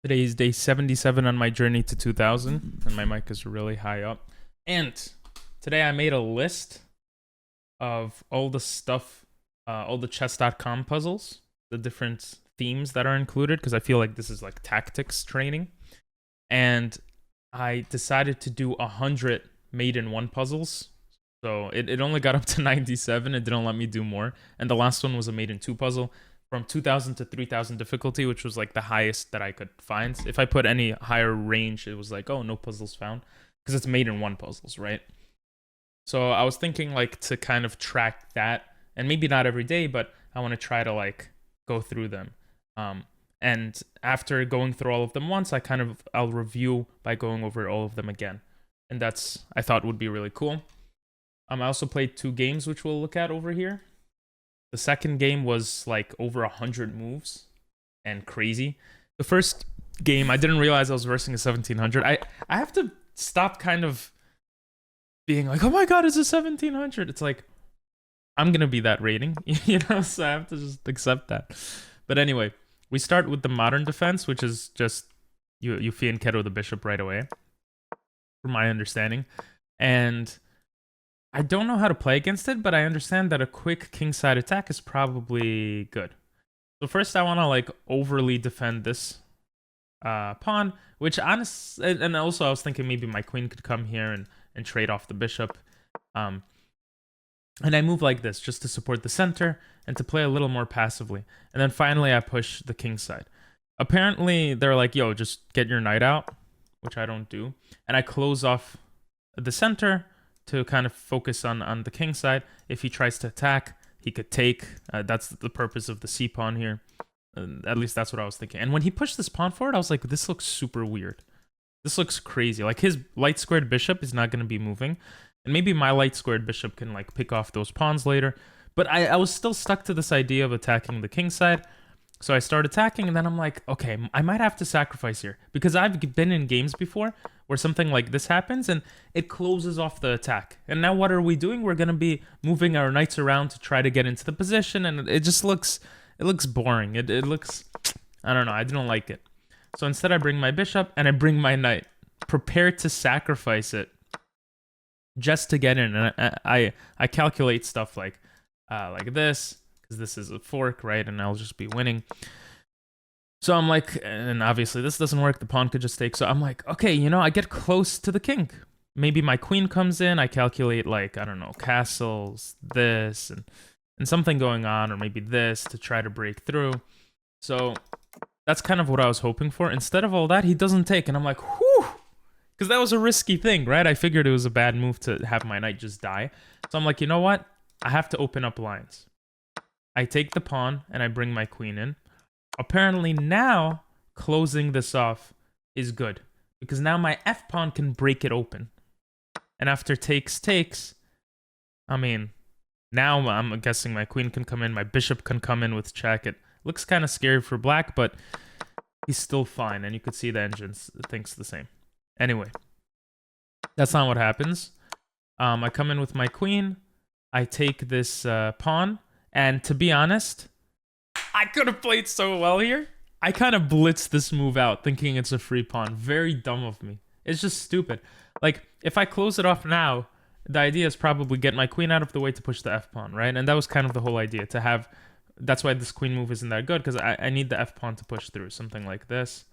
Today is day 77 on my journey to 2000, and my mic is really high up. And today I made a list of all the stuff, all the chess.com puzzles, the different themes that are included, because I feel like this is like tactics training. And I decided to do 100 made in one puzzles. So it only got up to 97. It didn't let me do more. And the last one was a made in two puzzle from 2000 to 3000 difficulty, which was like the highest that I could find. If I put any higher range, it was like, oh, no puzzles found, because it's made in one puzzles, right? So I was thinking like to kind of track that, and maybe not every day, but I want to try to like go through them. And after going through all of them once, I'll review by going over all of them again. And that's, I thought, would be really cool. I also played 2 games, which we'll look at over here. The second game was like over 100 moves and crazy. The first game, I didn't realize I was versing a 1700. I have to stop kind of being like, oh my god, it's a 1700. It's like, I'm going to be that rating, you know? So I have to just accept that. But anyway, we start with the modern defense, which is just you fianchetto the bishop right away, from my understanding. And I don't know how to play against it, but I understand that a quick kingside attack is probably good. So first I want to like overly defend this pawn, which and also I was thinking maybe my queen could come here and trade off the bishop. And I move like this just to support the center and to play a little more passively. And then finally I push the king side. Apparently they're like, yo, just get your knight out, which I don't do. And I close off the center to kind of focus on the king side. If he tries to attack, he could take. That's the purpose of the c pawn here. At least that's what I was thinking. And when he pushed this pawn forward, I was like, this looks super weird. This looks crazy. Like his light squared bishop is not going to be moving. And maybe my light squared bishop can like pick off those pawns later. But I was still stuck to this idea of attacking the king side. So I start attacking, and then I'm like, okay, I might have to sacrifice here. Because I've been in games before where something like this happens, and it closes off the attack. And now what are we doing? We're going to be moving our knights around to try to get into the position, and it just looks, boring. It looks, I don't know, I didn't like it. So instead I bring my bishop, and I bring my knight, prepared to sacrifice it just to get in. And I calculate stuff like this, because this is a fork, right? And I'll just be winning. So I'm like, and obviously this doesn't work. The pawn could just take. So I'm like, okay, you know, I get close to the king. Maybe my queen comes in. I calculate like, I don't know, castles, this, and something going on, or maybe this to try to break through. So that's kind of what I was hoping for. Instead of all that, he doesn't take. And I'm like, whew, because that was a risky thing, right? I figured it was a bad move to have my knight just die. So I'm like, you know what? I have to open up lines. I take the pawn and I bring my queen in. Apparently now closing this off is good, because now my f pawn can break it open. And after takes, I mean, now I'm guessing my queen can come in, my bishop can come in with check. It looks kind of scary for black, but he's still fine. And you could see the engine thinks the same. Anyway, that's not what happens. I come in with my queen. I take this pawn. And to be honest, I could have played so well here. I kind of blitzed this move out thinking it's a free pawn. Very dumb of me. It's just stupid. Like, if I close it off now, the idea is probably get my queen out of the way to push the f pawn, right? And that was kind of the whole idea, to have... That's why this queen move isn't that good, because I need the f pawn to push through. Something like this.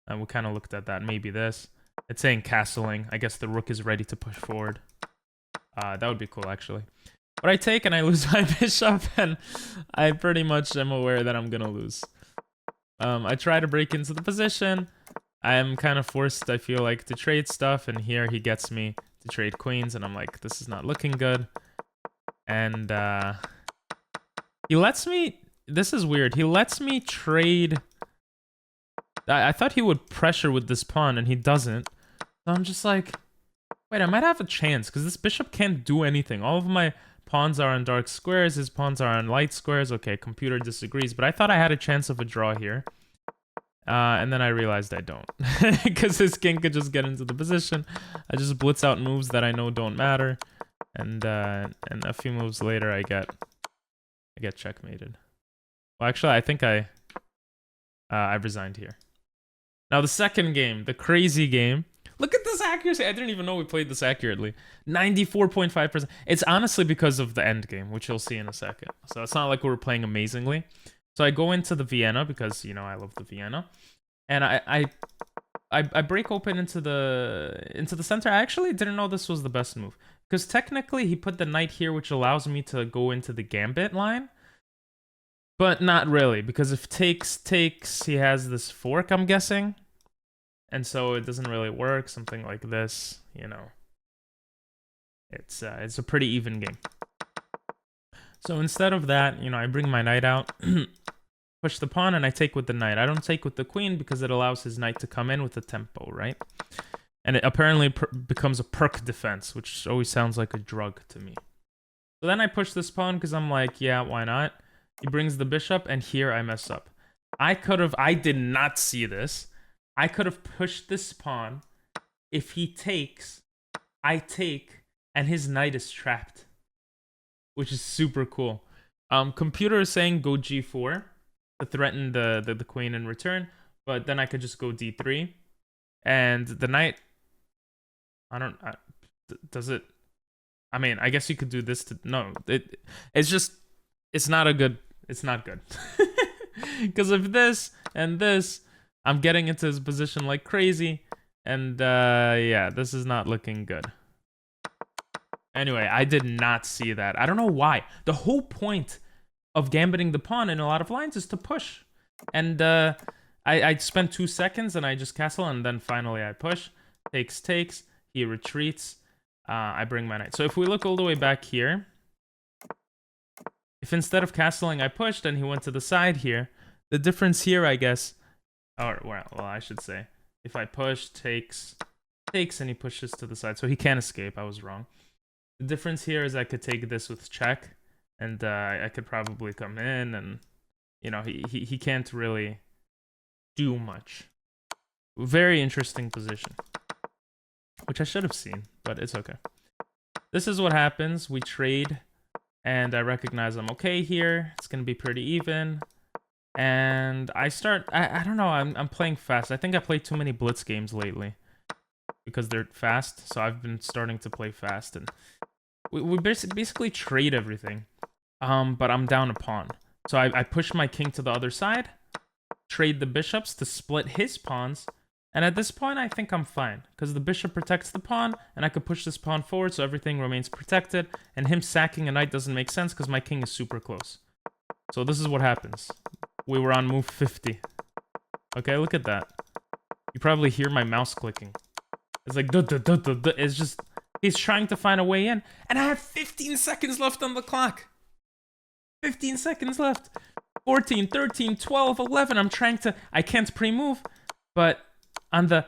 And we kind of looked at that. Maybe this. It's saying castling. I guess the rook is ready to push forward. That would be cool, actually. But I take and I lose my bishop, and I pretty much am aware that I'm gonna lose. I try to break into the position. I am kind of forced, I feel like, to trade stuff, and here he gets me to trade queens, and I'm like, this is not looking good. And he lets me... This is weird. He lets me trade... I thought he would pressure with this pawn, and he doesn't. So I'm just like, wait, I might have a chance, because this bishop can't do anything. All of my pawns are on dark squares, his pawns are on light squares. Okay, computer disagrees, but I thought I had a chance of a draw here. And then I realized I don't, because his king could just get into the position. I just blitz out moves that I know don't matter, and a few moves later I get checkmated. Well, actually, I think I resigned here. Now the second game, the crazy game. Look at this accuracy. I didn't even know we played this accurately. 94.5%. It's honestly because of the end game, which you'll see in a second. So it's not like we were playing amazingly. So I go into the Vienna because, you know, I love the Vienna. And I break open into the center. I actually didn't know this was the best move. Because technically he put the knight here, which allows me to go into the gambit line. But not really, because if takes, he has this fork, I'm guessing. And so it doesn't really work. Something like this, you know. It's a pretty even game. So instead of that, you know, I bring my knight out, push the pawn, and I take with the knight. I don't take with the queen because it allows his knight to come in with the tempo, right? And it apparently becomes a perk defense, which always sounds like a drug to me. So then I push this pawn because I'm like, yeah, why not? He brings the bishop, and here I mess up. I did not see this. I could have pushed this pawn. If he takes, I take, and his knight is trapped. Which is super cool. Computer is saying go g4 to threaten the queen in return, but then I could just go d3. And the knight... does it... I mean, I guess you could do this to... No, it's just... It's not good. Because of this and this, I'm getting into his position like crazy. And yeah, this is not looking good. Anyway, I did not see that. I don't know why. The whole point of gambiting the pawn in a lot of lines is to push. And I spent 2 seconds and I just castle, and then finally I push. Takes. He retreats. I bring my knight. So if we look all the way back here, if instead of castling I pushed and he went to the side here, the difference here, I guess, or well, I should say, if I push, takes, and he pushes to the side, so he can't escape. I was wrong. The difference here is I could take this with check, and I could probably come in, and you know, he can't really do much. Very interesting position, which I should have seen, but it's okay. This is what happens. We trade, and I recognize I'm okay here. It's gonna be pretty even. And I start, I don't know, I'm playing fast. I think I played too many blitz games lately because they're fast, so I've been starting to play fast, and we basically trade everything. But I'm down a pawn. So I push my king to the other side, trade the bishops to split his pawns, and at this point I think I'm fine, because the bishop protects the pawn, and I could push this pawn forward so everything remains protected, and him sacking a knight doesn't make sense because my king is super close. So this is what happens. We were on move 50. Okay, look at that. You probably hear my mouse clicking. It's like, duh, duh, duh, duh, duh. It's just, he's trying to find a way in. And I have 15 seconds left on the clock. 15 seconds left. 14, 13, 12, 11. I'm trying to, I can't pre-move. But on the,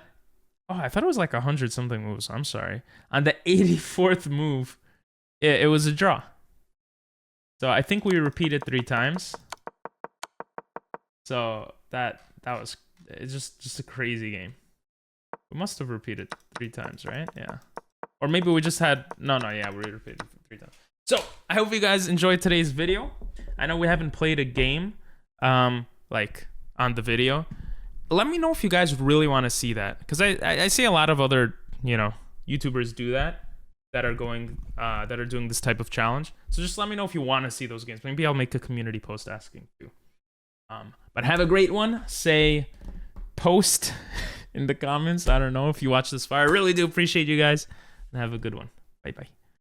oh, I thought it was like 100 something moves. I'm sorry. On the 84th move, it was a draw. So I think we repeated 3 times. So that was, it's just a crazy game. We must have repeated 3 times, right? Yeah. Or maybe we just had, no, yeah, we repeated 3 times. So I hope you guys enjoyed today's video. I know we haven't played a game, like on the video. Let me know if you guys really want to see that, because I see a lot of other, you know, YouTubers do that are going, that are doing this type of challenge. So just let me know if you want to see those games. Maybe I'll make a community post asking too. But have a great one. Say post in the comments. I don't know if you watch this far. I really do appreciate you guys. And have a good one. Bye-bye.